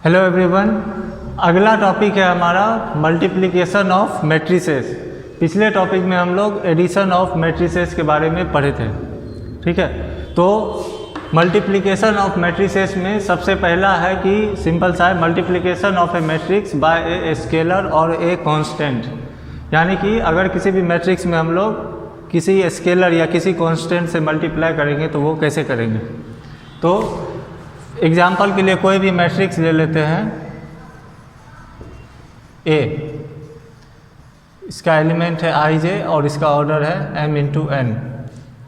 Hello everyone, अगला topic है हमारा मल्टीप्लिकेशन ऑफ मैट्रिसेस। पिछले टॉपिक में हम लोग एडिशन ऑफ मैट्रिसेस के बारे में पढ़े थे। ठीक है, तो मल्टीप्लिकेशन ऑफ मैट्रिसेस में सबसे पहला है कि सिंपल सा है, multiplication of A matrix bye a scalar और ए कांस्टेंट। यानी कि अगर किसी भी मैट्रिक्स में हम लोग किसी स्केलर या किसी कांस्टेंट से मल्टीप्लाई करेंगे तो वो कैसे करेंगे। तो एग्जाम्पल के लिए कोई भी मैट्रिक्स ले लेते हैं ए, इसका एलिमेंट है आई जे और इसका ऑर्डर है m इंटू एन।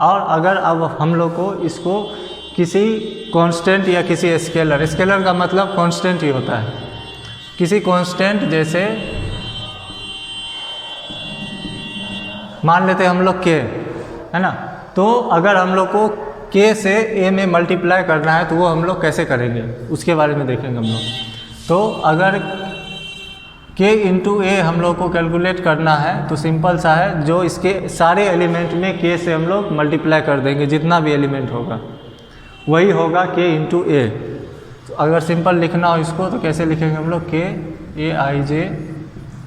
और अगर अब हम लोग को इसको किसी कांस्टेंट या किसी स्केलर का मतलब कांस्टेंट ही होता है, किसी कांस्टेंट जैसे मान लेते हैं हम लोग के, है ना। तो अगर हम लोग को के से ए में मल्टीप्लाई करना है तो वो हम लोग कैसे करेंगे उसके बारे में देखेंगे हम लोग। तो अगर के इंटू ए हम लोग को कैलकुलेट करना है तो सिंपल सा है, जो इसके सारे एलिमेंट में के से हम लोग मल्टीप्लाई कर देंगे, जितना भी एलिमेंट होगा वही होगा के इंटू ए। तो अगर सिंपल लिखना हो इसको तो कैसे लिखेंगे हम लोग, के ए आई जे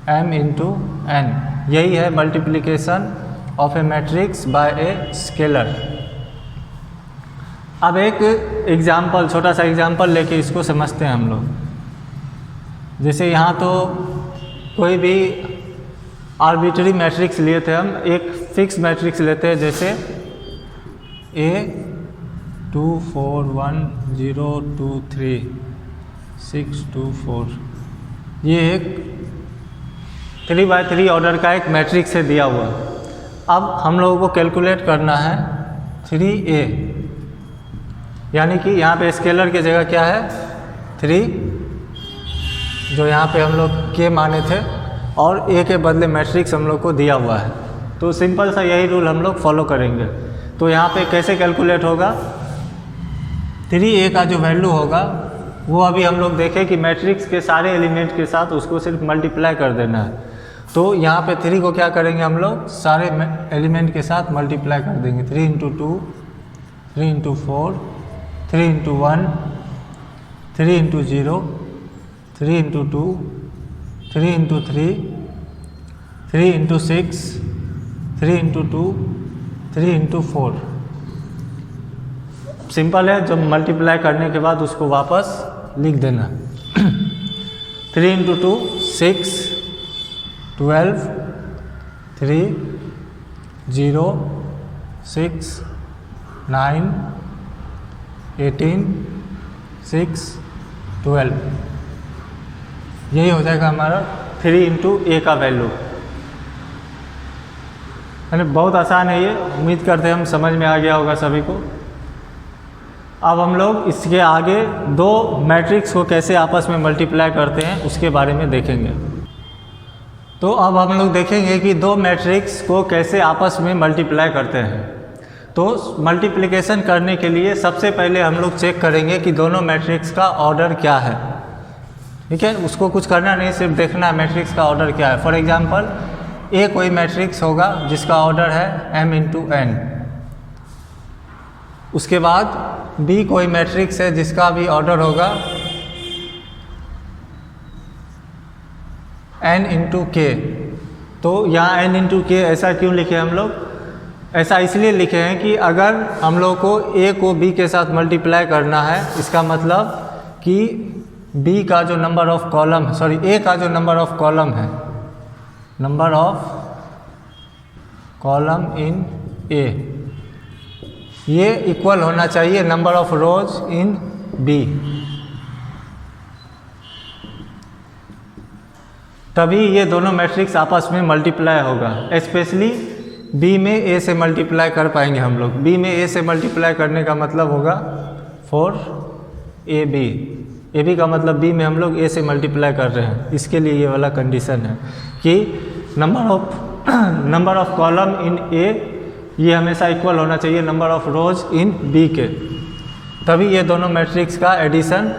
एम इंटू एन। यही है multiplication of A matrix bye a scalar. अब एक एग्जाम्पल, छोटा सा एग्जाम्पल लेके इसको समझते हैं हम लोग। जैसे यहाँ तो कोई भी आर्बिट्री मैट्रिक्स लिए थे हम, एक फिक्स मैट्रिक्स लेते हैं जैसे A 2 4 1 0 2 3 6 2 4। ये एक 3x3 ऑर्डर का एक मैट्रिक्स है दिया हुआ। अब हम लोगों को कैलकुलेट करना है 3A, यानी कि यहाँ पे स्केलर की जगह क्या है 3, जो यहाँ पे हम लोग के माने थे, और ए के बदले मैट्रिक्स हम लोग को दिया हुआ है। तो सिंपल सा यही रूल हम लोग फॉलो करेंगे। तो यहाँ पे कैसे कैलकुलेट होगा, 3A का जो वैल्यू होगा वो अभी हम लोग देखें कि मैट्रिक्स के सारे एलिमेंट के साथ उसको सिर्फ मल्टीप्लाई कर देना है। तो यहाँ पे 3 को क्या करेंगे हम लोग, सारे एलिमेंट के साथ मल्टीप्लाई कर देंगे। 3 into 2, 3 into 4, 3 into 1, 3 into 0, 3 into 2, 3 into 3, 3 into 6, 3 into 2, 3 into 4। Simple है, जब मल्टीप्लाई करने के बाद उसको वापस लिख देना। 3 इंटू 2 6, 12, 3, 0, 6, 9, 18, 6, 12। यही हो जाएगा हमारा 3 इंटू ए का वैल्यू। यानी बहुत आसान है ये, उम्मीद करते हैं हम समझ में आ गया होगा सभी को। अब हम लोग इसके आगे दो मैट्रिक्स को कैसे आपस में मल्टीप्लाई करते हैं उसके बारे में देखेंगे। तो अब हम लोग देखेंगे कि दो मैट्रिक्स को कैसे आपस में मल्टीप्लाई करते हैं। तो मल्टीप्लिकेशन करने के लिए सबसे पहले हम लोग चेक करेंगे कि दोनों मैट्रिक्स का ऑर्डर क्या है। ठीक है, उसको कुछ करना नहीं, सिर्फ देखना है मैट्रिक्स का ऑर्डर क्या है। फॉर एग्जांपल ए कोई मैट्रिक्स होगा जिसका ऑर्डर है m इंटू एन। उसके बाद बी कोई मैट्रिक्स है जिसका भी ऑर्डर होगा n इंटू के। तो यहाँ n इंटू के ऐसा क्यों लिखे हम लोग, ऐसा इसलिए लिखे हैं कि अगर हम लोग को a को b के साथ मल्टीप्लाई करना है, इसका मतलब कि b का जो number of column, sorry a का जो नंबर ऑफ कॉलम है, number of column in a, ये इक्वल होना चाहिए number of rows in b। तभी ये दोनों मैट्रिक्स आपस में मल्टीप्लाई होगा। स्पेशली b में a से मल्टीप्लाई कर पाएंगे हम लोग। b में a से मल्टीप्लाई करने का मतलब होगा 4ab। ab का मतलब b में हम लोग a से मल्टीप्लाई कर रहे हैं, इसके लिए ये वाला कंडीशन है कि number of column in a ये हमेशा इक्वल होना चाहिए number of rows in b के। तभी ये दोनों मैट्रिक्स का एडिशन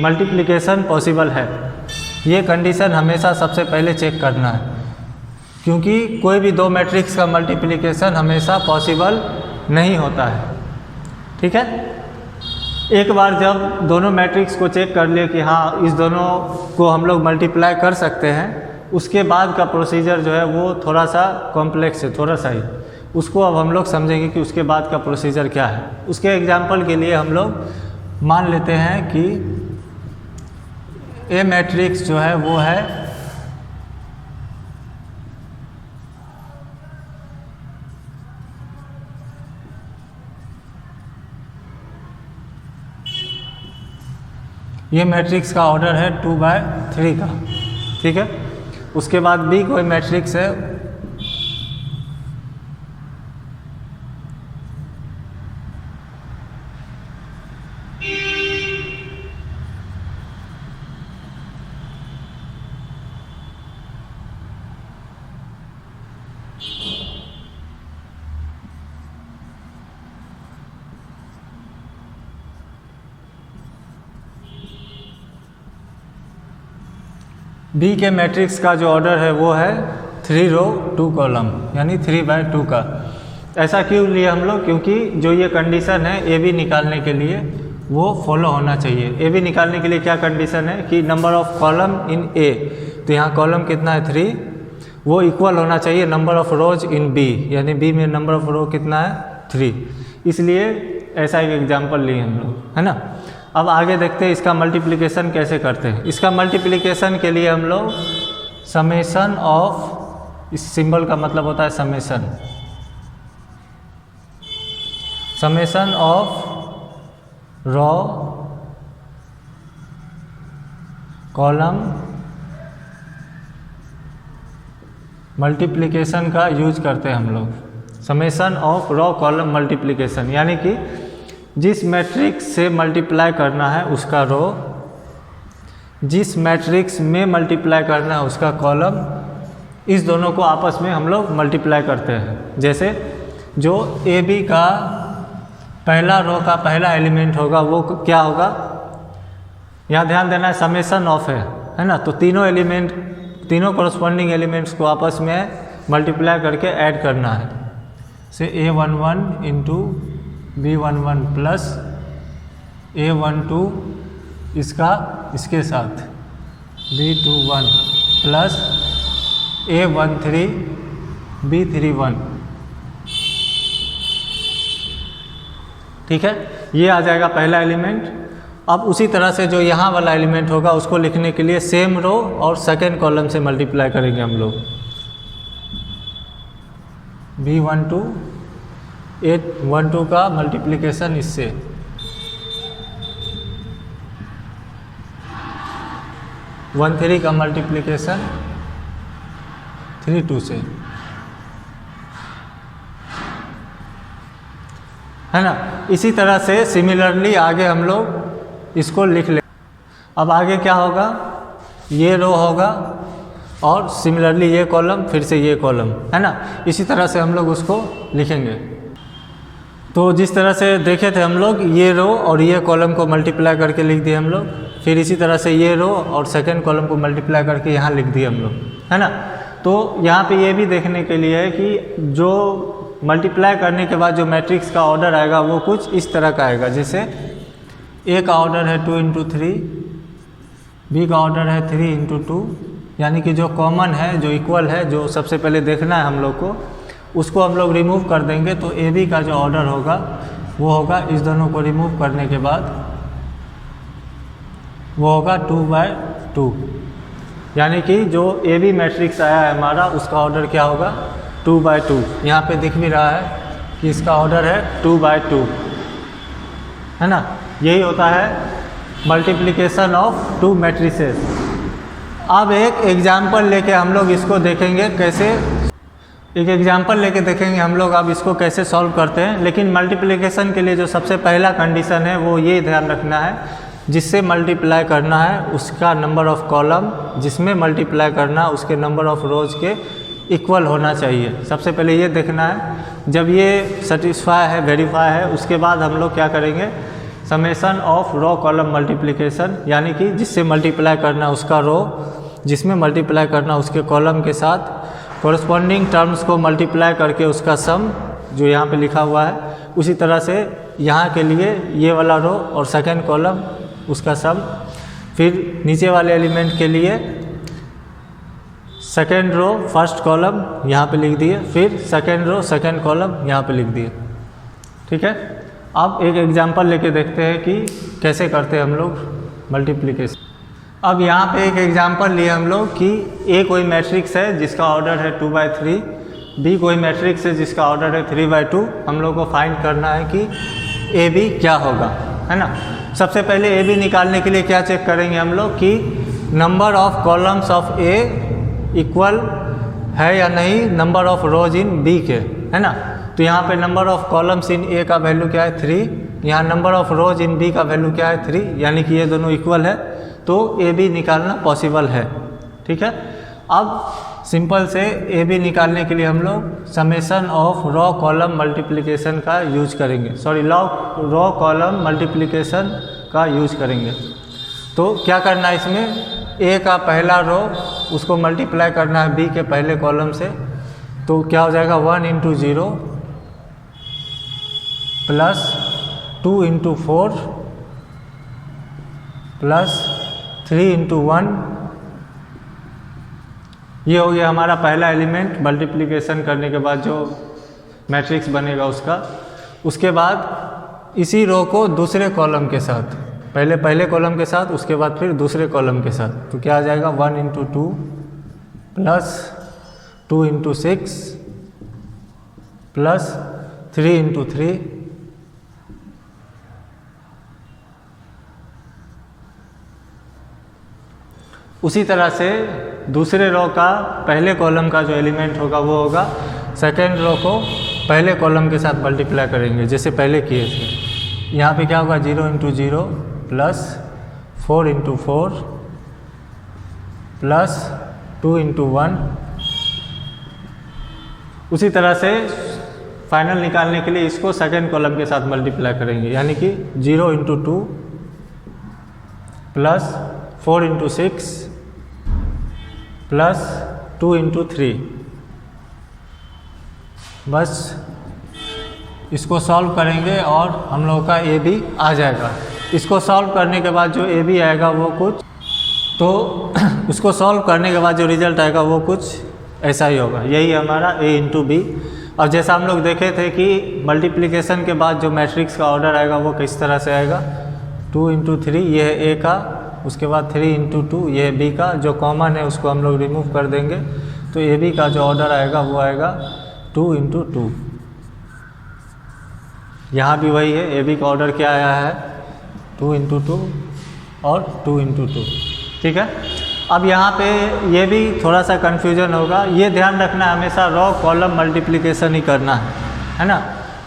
मल्टीप्लिकेशन पॉसिबल है। ये कंडीशन हमेशा सबसे पहले चेक करना है, क्योंकि कोई भी दो मैट्रिक्स का मल्टीप्लिकेशन हमेशा पॉसिबल नहीं होता है। ठीक है, एक बार जब दोनों मैट्रिक्स को चेक कर लिए कि हाँ इस दोनों को हम लोग मल्टीप्लाई कर सकते हैं, उसके बाद का प्रोसीजर जो है वो थोड़ा सा कॉम्प्लेक्स है, थोड़ा सा ही। उसको अब हम लोग समझेंगे कि उसके बाद का प्रोसीजर क्या है। उसके एग्जांपल के लिए हम लोग मान लेते हैं कि ए मैट्रिक्स जो है वो है ये मैट्रिक्स का ऑर्डर है 2/3 का, ठीक है। उसके बाद बी कोई मैट्रिक्स है बी के मैट्रिक्स का जो ऑर्डर है वो है 3 रो 2 कॉलम, यानी 3/2 का। ऐसा क्यों लिए हम लोग? क्योंकि जो ये कंडीशन है ए बी निकालने के लिए वो फॉलो होना चाहिए। ए बी निकालने के लिए क्या कंडीशन है कि नंबर ऑफ कॉलम इन ए, तो यहाँ कॉलम कितना है 3, वो इक्वल होना चाहिए number of rows in B, यानी बी में नंबर ऑफ रो कितना है 3। इसलिए ऐसा एक एग्जाम्पल लिए हम लोग, है ना। अब आगे देखते हैं इसका मल्टीप्लिकेशन कैसे करते हैं। इसका मल्टीप्लिकेशन के लिए हम लोग समेशन ऑफ, इस सिंबल का मतलब होता है summation, summation of raw column multiplication का यूज करते हैं हम लोग। Summation of raw column multiplication, यानी कि जिस मैट्रिक्स से मल्टीप्लाई करना है उसका रो, जिस मैट्रिक्स में मल्टीप्लाई करना है उसका कॉलम, इस दोनों को आपस में हम लोग मल्टीप्लाई करते हैं। जैसे जो ए बी का पहला रो का पहला एलिमेंट होगा वो क्या होगा, यहाँ ध्यान देना है समेशन ऑफ है ना। तो तीनों एलिमेंट, तीनों कॉरस्पॉन्डिंग एलिमेंट्स को आपस में मल्टीप्लाई करके ऐड करना है। से A11 into B11 plus A12 इसका इसके साथ B21 प्लस A13 B31, ठीक है। ये आ जाएगा पहला एलिमेंट। अब उसी तरह से जो यहाँ वाला एलिमेंट होगा उसको लिखने के लिए सेम रो और सेकेंड कॉलम से मल्टीप्लाई करेंगे हम लोग। B12 A12 का मल्टीप्लिकेशन इससे, A13 का मल्टीप्लिकेशन 32 से, है ना। इसी तरह से सिमिलरली आगे हम लोग इसको लिख लें। अब आगे क्या होगा, ये रो होगा और सिमिलरली ये कॉलम, फिर से ये कॉलम, है ना। इसी तरह से हम लोग उसको लिखेंगे। तो जिस तरह से देखे थे हम लोग, ये रो और ये कॉलम को मल्टीप्लाई करके लिख दिए हम लोग, फिर इसी तरह से ये रो और सेकंड कॉलम को मल्टीप्लाई करके यहाँ लिख दिए हम लोग, है ना। तो यहाँ पे ये भी देखने के लिए है कि जो मल्टीप्लाई करने के बाद जो मैट्रिक्स का ऑर्डर आएगा वो कुछ इस तरह का आएगा। जैसे ए का ऑर्डर है 2 इंटू 3, बी का ऑर्डर है 3 इंटू 2, यानी कि जो कॉमन है, जो इक्वल है, जो सबसे पहले देखना है हम लोग को, उसको हम लोग रिमूव कर देंगे। तो ए बी का जो ऑर्डर होगा वो होगा, इस दोनों को रिमूव करने के बाद वो होगा 2/2, यानी कि जो ए बी मैट्रिक्स आया है हमारा उसका ऑर्डर क्या होगा 2/2। यहाँ पे दिख भी रहा है कि इसका ऑर्डर है 2/2, है ना। यही होता है मल्टीप्लिकेशन ऑफ 2 मैट्रिसेस। अब एक एग्जाम्पल लेके हम लोग इसको देखेंगे कैसे, एक एग्जाम्पल लेके देखेंगे हम लोग अब इसको कैसे सॉल्व करते हैं। लेकिन मल्टीप्लिकेशन के लिए जो सबसे पहला कंडीशन है वो ये ध्यान रखना है, जिससे मल्टीप्लाई करना है उसका नंबर ऑफ कॉलम, जिसमें मल्टीप्लाई करना है उसके नंबर ऑफ रोज के इक्वल होना चाहिए। सबसे पहले ये देखना है। जब ये सेटिस्फाई है, वेरीफाई है, उसके बाद हम लोग क्या करेंगे, summation of row column multiplication, यानी कि जिससे मल्टीप्लाई करना उसका रो, जिसमें मल्टीप्लाई करना उसके कॉलम के साथ कॉरस्पॉन्डिंग टर्म्स को मल्टीप्लाई करके उसका सम, जो यहाँ पे लिखा हुआ है, उसी तरह से यहाँ के लिए ये वाला रो और सेकेंड कॉलम उसका सम, फिर नीचे वाले एलिमेंट के लिए सेकेंड रो फर्स्ट कॉलम यहाँ पे लिख दिए, फिर सेकेंड रो सेकेंड कॉलम यहाँ पे लिख दिए। ठीक है, अब एक एग्जांपल लेके देखते हैं कि कैसे करते हैं हम लोग मल्टीप्लिकेशन। अब यहाँ पे एक एग्जांपल लिए हम लोग कि ए कोई मैट्रिक्स है जिसका ऑर्डर है 2/3, बी कोई मैट्रिक्स है जिसका ऑर्डर है 3/2। हम लोग को फाइंड करना है कि ए बी क्या होगा, है ना। सबसे पहले ए बी निकालने के लिए क्या चेक करेंगे हम लोग कि number of columns of A equal है या नहीं number of rows in B के, है ना। तो यहाँ पे number of columns in A का वैल्यू क्या है 3, यहाँ number of rows in B का वैल्यू क्या है 3, यानी कि ये दोनों इक्वल है, तो ए बी निकालना पॉसिबल है। ठीक है, अब सिंपल से ए बी निकालने के लिए हम लोग summation of raw column multiplication का यूज करेंगे, रॉ कॉलम मल्टीप्लिकेशन का यूज करेंगे। तो क्या करना है इसमें, ए का पहला रो उसको मल्टीप्लाई करना है बी के पहले कॉलम से, तो क्या हो जाएगा 1 × 0 प्लस 2 × 4 प्लस 3 × 1। ये हो गया हमारा पहला एलिमेंट मल्टीप्लिकेशन करने के बाद जो मैट्रिक्स बनेगा उसका। उसके बाद इसी रो को दूसरे कॉलम के साथ, पहले कॉलम के साथ, उसके बाद फिर दूसरे कॉलम के साथ, तो क्या आ जाएगा 1 × 2 प्लस 2 × 6 प्लस 3 × 3 उसी तरह से दूसरे रो का पहले कॉलम का जो एलिमेंट होगा वो होगा सेकेंड रो को पहले कॉलम के साथ मल्टीप्लाई करेंगे जैसे पहले किए थे। यहाँ पे क्या होगा 0 × 0 प्लस 4 × 4 प्लस 2 × 1। उसी तरह से फाइनल निकालने के लिए इसको सेकेंड कॉलम के साथ मल्टीप्लाई करेंगे, यानी कि 0 × 2 प्लस 4 × 6 प्लस 2 × 3। बस इसको सॉल्व करेंगे और हम लोगों का ए बी आ जाएगा। इसको सॉल्व करने के बाद जो ए बी आएगा वो कुछ, तो उसको सॉल्व करने के बाद जो रिजल्ट आएगा वो कुछ ऐसा ही होगा, यही हमारा ए × बी। अब जैसा हम लोग देखे थे कि मल्टीप्लिकेशन के बाद जो मैट्रिक्स का ऑर्डर आएगा वो किस तरह से आएगा, 2 × 3 ये है ए का, उसके बाद 3 × 2 ये है बी का, जो कॉमन है उसको हम लोग रिमूव कर देंगे, तो ए बी का जो ऑर्डर आएगा वो आएगा 2 × 2। यहाँ भी वही है, ए बी का ऑर्डर क्या आया है 2 × 2 और 2 × 2। ठीक है, अब यहाँ पे ये भी थोड़ा सा कन्फ्यूजन होगा, ये ध्यान रखना हमेशा रॉ कॉलम मल्टीप्लिकेशन ही करना है ना,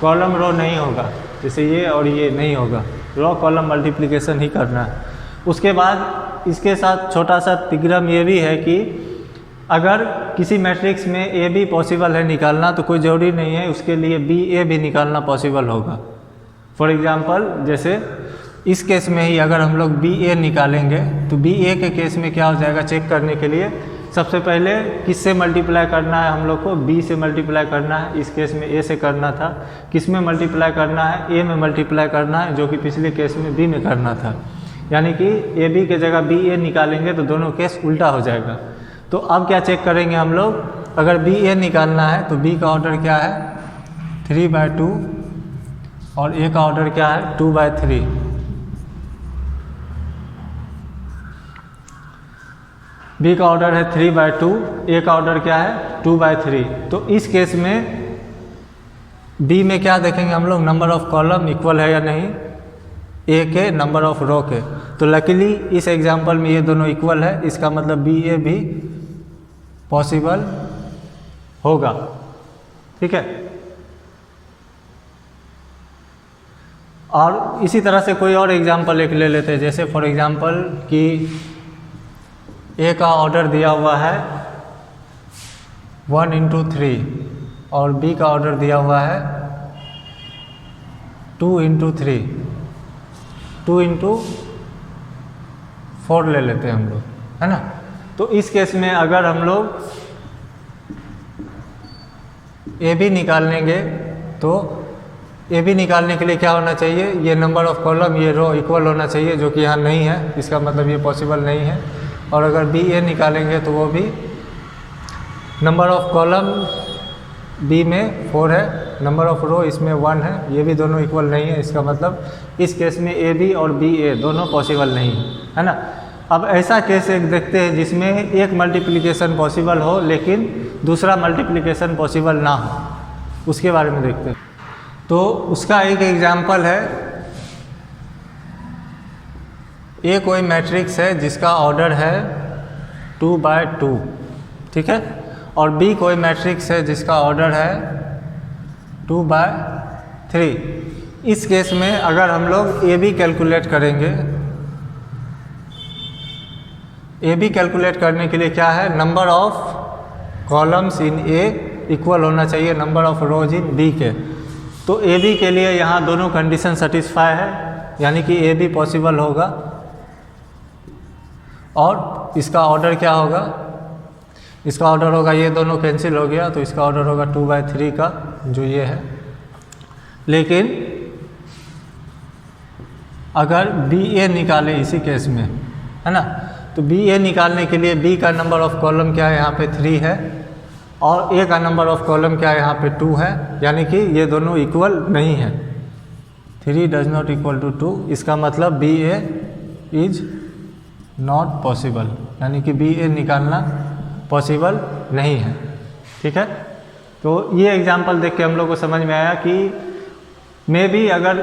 कॉलम रो नहीं होगा, जैसे ये और ये नहीं होगा, रॉ कॉलम मल्टीप्लिकेशन ही करना है। उसके बाद इसके साथ छोटा सा तिग्रम ये भी है कि अगर किसी मैट्रिक्स में ए बी पॉसिबल है निकालना, तो कोई ज़रूरी नहीं है उसके लिए बी ए भी निकालना पॉसिबल होगा। फॉर एग्ज़ाम्पल जैसे इस केस में ही अगर हम लोग बी ए निकालेंगे, तो बी ए के केस में क्या हो जाएगा, चेक करने के लिए सबसे पहले किससे मल्टीप्लाई करना है, हम लोग को बी से मल्टीप्लाई करना है। इस केस में ए से करना था, किस में मल्टीप्लाई करना है, ए में मल्टीप्लाई करना है, जो कि पिछले केस में बी में करना था। यानी कि ए बी के जगह बी ए निकालेंगे तो दोनों केस उल्टा हो जाएगा। तो अब क्या चेक करेंगे हम लोग, अगर बी ए निकालना है तो बी का ऑर्डर क्या है 3/2 और ए का ऑर्डर क्या है 2/3। बी का ऑर्डर है 3/2, ए का ऑर्डर क्या है 2/3। तो इस केस में बी में क्या देखेंगे हम लोग, नंबर ऑफ कॉलम इक्वल है या नहीं ए के नंबर ऑफ रो के। तो लकीली इस एग्जांपल में ये दोनों इक्वल है, इसका मतलब बी ए भी पॉसिबल होगा। ठीक है, और इसी तरह से कोई और एग्जांपल एक ले लेते हैं, जैसे फॉर एग्जांपल कि ए का ऑर्डर दिया हुआ है 1 × 3 और बी का ऑर्डर दिया हुआ है 2 × 3, 2 × 4 ले लेते हैं हम लोग, है ना। तो इस केस में अगर हम लोग ए बी निकालेंगे तो ए बी निकालने के लिए क्या होना चाहिए, ये नंबर ऑफ कॉलम ये रो इक्वल होना चाहिए, जो कि यहाँ नहीं है, इसका मतलब ये पॉसिबल नहीं है। और अगर बी ए निकालेंगे तो वो भी नंबर ऑफ कॉलम बी में 4 है, नंबर ऑफ रो इसमें 1 है, ये भी दोनों इक्वल नहीं है, इसका मतलब इस केस में ए बी और बी ए दोनों पॉसिबल नहीं है ना। अब ऐसा केस एक देखते हैं जिसमें एक मल्टीप्लिकेशन पॉसिबल हो लेकिन दूसरा मल्टीप्लिकेशन पॉसिबल ना हो, उसके बारे में देखते हैं। तो उसका एक एग्जाम्पल है, ए कोई मैट्रिक्स है जिसका ऑर्डर है 2/2, ठीक है, और बी कोई मैट्रिक्स है जिसका ऑर्डर है 2/3। इस केस में अगर हम लोग ए बी कैलकुलेट करेंगे, ए बी कैलकुलेट करने के लिए क्या है, number of columns in A equal होना चाहिए number of rows in B के। तो ए बी के लिए यहाँ दोनों कंडीशन सेटिस्फाई है, यानी कि ए बी पॉसिबल होगा, और इसका ऑर्डर क्या होगा, इसका ऑर्डर होगा, ये दोनों कैंसिल हो गया तो इसका ऑर्डर होगा 2/3 का, जो ये है। लेकिन अगर बी ए निकाले इसी केस में, है ना, तो बी ए निकालने के लिए बी का नंबर ऑफ कॉलम क्या है, यहाँ पे 3 है, और ए का नंबर ऑफ कॉलम क्या है, यहाँ पे 2 है, यानी कि ये दोनों इक्वल नहीं है। 3 डज नॉट इक्वल टू 2, इसका मतलब B A is not possible, यानी कि बी ए निकालना पॉसिबल नहीं है, ठीक है। तो ये एग्जांपल देख के हम लोग को समझ में आया कि मे बी अगर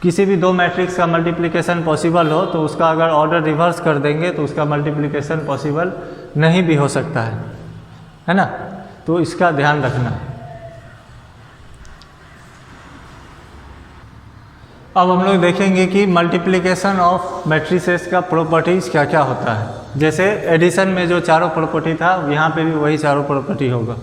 किसी भी दो मैट्रिक्स का मल्टीप्लिकेशन पॉसिबल हो तो उसका अगर ऑर्डर रिवर्स कर देंगे तो उसका मल्टीप्लिकेशन पॉसिबल नहीं भी हो सकता है ना, तो इसका ध्यान रखना। अब हम लोग देखेंगे कि मल्टीप्लिकेशन ऑफ मैट्रिसेस का प्रॉपर्टीज़ क्या क्या होता है। जैसे एडिशन में जो चारों प्रॉपर्टी था, यहाँ पे भी वही चारों प्रॉपर्टी होगा।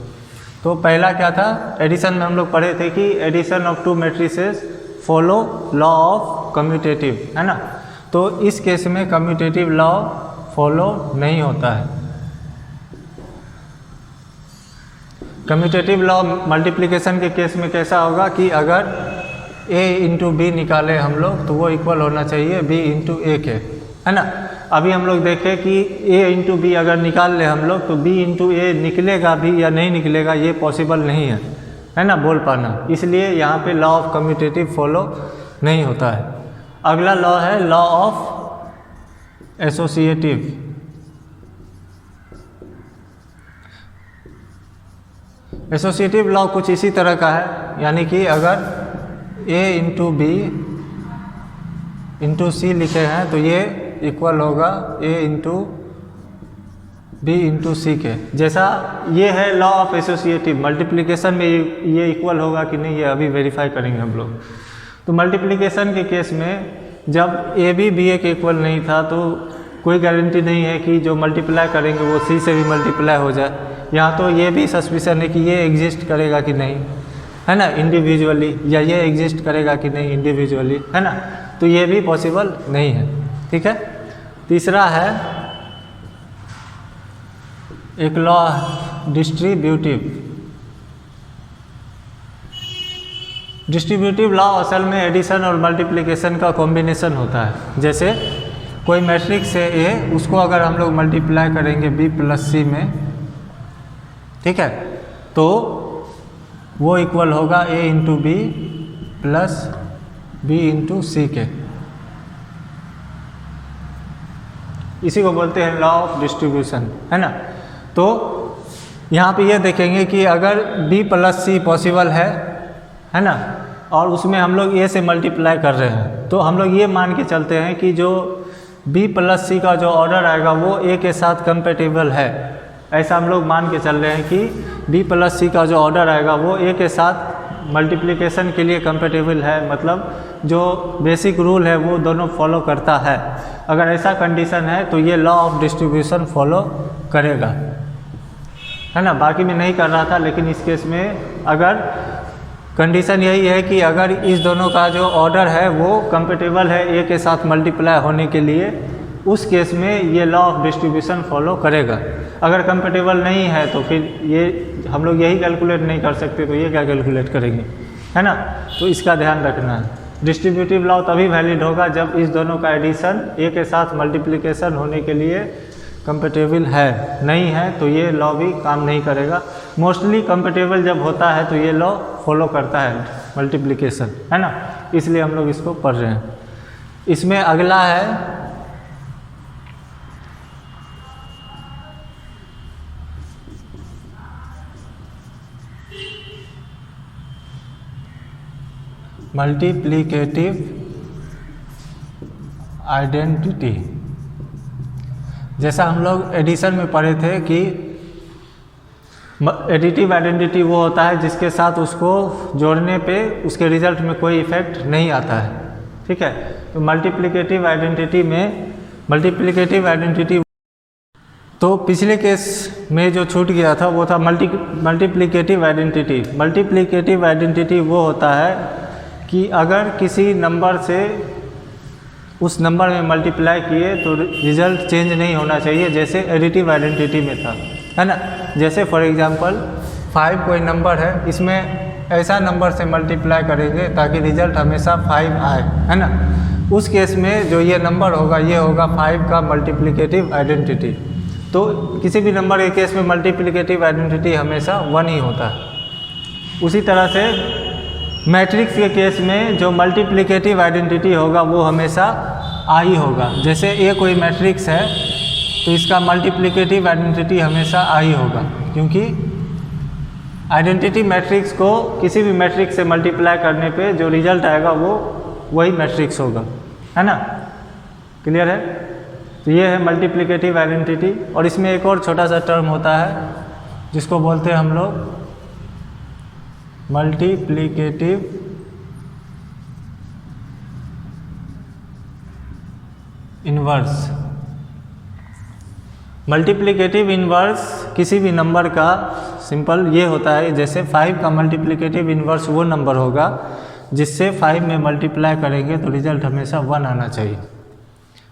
तो पहला क्या था, एडिशन में हम लोग पढ़े थे कि addition of 2 matrices follow law of commutative, है ना। तो इस केस में कम्यूटेटिव लॉ फॉलो नहीं होता है। कम्यूटेटिव लॉ मल्टीप्लिकेशन के केस में कैसा होगा कि अगर a इंटू बी निकाले हम लोग तो वो इक्वल होना चाहिए b इंटू ए के, है ना। अभी हम लोग देखें कि a इंटू बी अगर निकाल ले हम लोग तो b इंटू ए निकलेगा भी या नहीं निकलेगा, ये पॉसिबल नहीं है ना, बोल पाना। इसलिए यहाँ पे लॉ ऑफ कम्यूटेटिव फॉलो नहीं होता है। अगला लॉ है law of associative. Associative law कुछ इसी तरह का है, यानी कि अगर a इंटू बी इंटू सी लिखे हैं तो ये इक्वल होगा a into B into C के। जैसा ये है लॉ ऑफ एसोसिएटिव, मल्टीप्लिकेशन में ये इक्वल होगा कि नहीं ये अभी वेरीफाई करेंगे हम लोग। तो मल्टीप्लिकेशन के केस में जब ए बी बी ए के इक्वल नहीं था तो कोई गारंटी नहीं है कि जो मल्टीप्लाई करेंगे वो सी से भी मल्टीप्लाई हो जाए। यहाँ तो ये भी सस्पिशन है कि ये एग्जिस्ट करेगा कि नहीं, है ना, इंडिविजुअली, या ये एग्जिस्ट करेगा कि नहीं इंडिविजुअली, है ना। तो ये भी पॉसिबल नहीं है, ठीक है। तीसरा है एक लॉ डिस्ट्रीब्यूटिव। डिस्ट्रीब्यूटिव लॉ असल में एडिशन और मल्टीप्लिकेशन का कॉम्बिनेशन होता है। जैसे कोई मैट्रिक्स है ए, उसको अगर हम लोग मल्टीप्लाई करेंगे बी प्लस सी में, ठीक है, तो वो इक्वल होगा a into B plus B into C के। इसी को बोलते हैं लॉ ऑफ डिस्ट्रीब्यूशन, है ना। तो यहाँ पे ये देखेंगे कि अगर b प्लस सी पॉसिबल है ना, और उसमें हम लोग a से मल्टीप्लाई कर रहे हैं, तो हम लोग ये मान के चलते हैं कि जो b प्लस सी का जो ऑर्डर आएगा वो a के साथ कंपेटिबल है। ऐसा हम लोग मान के चल रहे हैं कि b प्लस सी का जो ऑर्डर आएगा वो a के साथ मल्टीप्लिकेशन के लिए कंपेटिबल है, मतलब जो बेसिक रूल है वो दोनों फॉलो करता है। अगर ऐसा कंडीशन है तो ये लॉ ऑफ डिस्ट्रीब्यूशन फॉलो करेगा, है ना। बाकी में नहीं कर रहा था, लेकिन इस केस में अगर कंडीशन यही है कि अगर इस दोनों का जो ऑर्डर है वो कंपेटिबल है a के साथ मल्टीप्लाई होने के लिए, उस केस में ये लॉ ऑफ डिस्ट्रीब्यूशन फॉलो करेगा। अगर कंपेटिबल नहीं है तो फिर ये हम लोग यही कैलकुलेट नहीं कर सकते, तो ये क्या कैलकुलेट करेंगे, है ना। तो इसका ध्यान रखना है। डिस्ट्रीब्यूटिव लॉ तभी वैलिड होगा जब इस दोनों का एडिशन ए के साथ मल्टीप्लिकेशन होने के लिए कंपेटेबल है, नहीं है तो ये लॉ भी काम नहीं करेगा। मोस्टली कंपेटेबल जब होता है तो ये लॉ फॉलो करता है मल्टीप्लिकेशन, है ना, इसलिए हम लोग इसको पढ़ रहे हैं। इसमें अगला है मल्टीप्लिकेटिव आइडेंटिटी। जैसा हम लोग एडिशन में पढ़े थे कि एडिटिव आइडेंटिटी वो होता है जिसके साथ उसको जोड़ने पे उसके रिजल्ट में कोई इफेक्ट नहीं आता है, ठीक है। तो मल्टीप्लिकेटिव आइडेंटिटी तो पिछले केस में जो छूट गया था वो था मल्टीप्लिकेटिव आइडेंटिटी। मल्टीप्लिकेटिव आइडेंटिटी वो होता है कि अगर किसी नंबर से उस नंबर में मल्टीप्लाई किए तो रिजल्ट चेंज नहीं होना चाहिए, जैसे एडिटिव आइडेंटिटी में था, है ना। जैसे फॉर एग्जांपल 5 कोई नंबर है, इसमें ऐसा नंबर से मल्टीप्लाई करेंगे ताकि रिजल्ट हमेशा 5 आए, है ना। उस केस में जो ये नंबर होगा ये होगा 5 का मल्टीप्लिकेटिव आइडेंटिटी। तो किसी भी नंबर के केस में मल्टीप्लिकेटिव आइडेंटिटी हमेशा 1 ही होता है। उसी तरह से मैट्रिक्स के केस में जो मल्टीप्लिकेटिव आइडेंटिटी होगा वो हमेशा आई होगा। जैसे ए कोई मैट्रिक्स है तो इसका मल्टीप्लिकेटिव आइडेंटिटी हमेशा आई होगा, क्योंकि आइडेंटिटी मैट्रिक्स को किसी भी मैट्रिक्स से मल्टीप्लाई करने पे जो रिजल्ट आएगा वो वही मैट्रिक्स होगा, है ना। क्लियर है। तो ये है मल्टीप्लिकेटिव आइडेंटिटी। और इसमें एक और छोटा सा टर्म होता है जिसको बोलते हैं हम लोग मल्टीप्लिकेटिव इन्वर्स। मल्टीप्लिकेटिव इन्वर्स किसी भी नंबर का सिंपल ये होता है, जैसे 5 का मल्टीप्लिकेटिव इन्वर्स वो नंबर होगा जिससे 5 में मल्टीप्लाई करेंगे तो रिजल्ट हमेशा 1 आना चाहिए,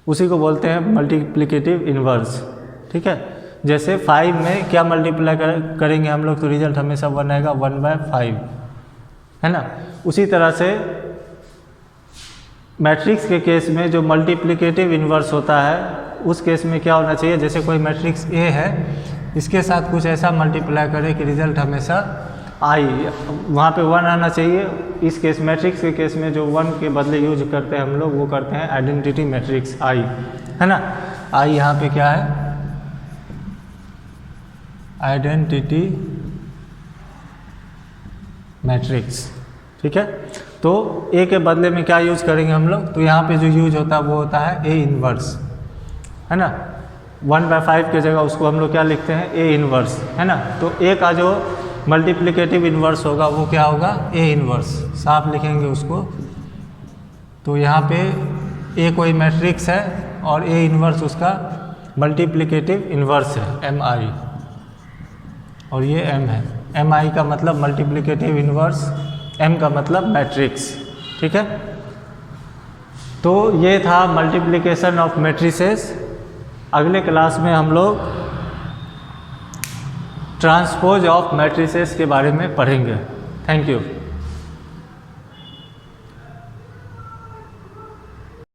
उसी को बोलते हैं मल्टीप्लिकेटिव इन्वर्स, ठीक है। जैसे 5 में क्या मल्टीप्लाई करेंगे हम लोग तो रिजल्ट हमेशा 1 आएगा, 1/5, है ना। उसी तरह से मैट्रिक्स के केस में जो मल्टीप्लिकेटिव इन्वर्स होता है उस केस में क्या होना चाहिए, जैसे कोई मैट्रिक्स ए है इसके साथ कुछ ऐसा मल्टीप्लाई करे कि रिजल्ट हमेशा आई, वहाँ पे 1 आना चाहिए। इस केस मैट्रिक्स के केस में जो 1 के बदले यूज करते हैं हम लोग वो करते हैं आइडेंटिटी मैट्रिक्स आई, है ना। आई यहाँ पे क्या है, आइडेंटिटी मैट्रिक्स, ठीक है। तो ए के बदले में क्या यूज करेंगे हम लोग, तो यहाँ पे जो यूज होता है वो होता है ए इन्वर्स, है ना। 1/5 की जगह उसको हम लोग क्या लिखते हैं, ए इन्वर्स, है ना। तो ए का जो मल्टीप्लिकेटिव इन्वर्स होगा वो क्या होगा, ए इन्वर्स, साफ लिखेंगे उसको। तो यहाँ पे ए कोई मैट्रिक्स है और ए इन्वर्स उसका मल्टीप्लिकेटिव इन्वर्स है, MI, और ये M है। MI का मतलब मल्टीप्लिकेटिव इन्वर्स, M का मतलब मैट्रिक्स, ठीक है। तो ये था मल्टीप्लिकेशन ऑफ मैट्रिसेस। अगले क्लास में हम लोग ट्रांसपोज ऑफ मैट्रिसेस के बारे में पढ़ेंगे। Thank you.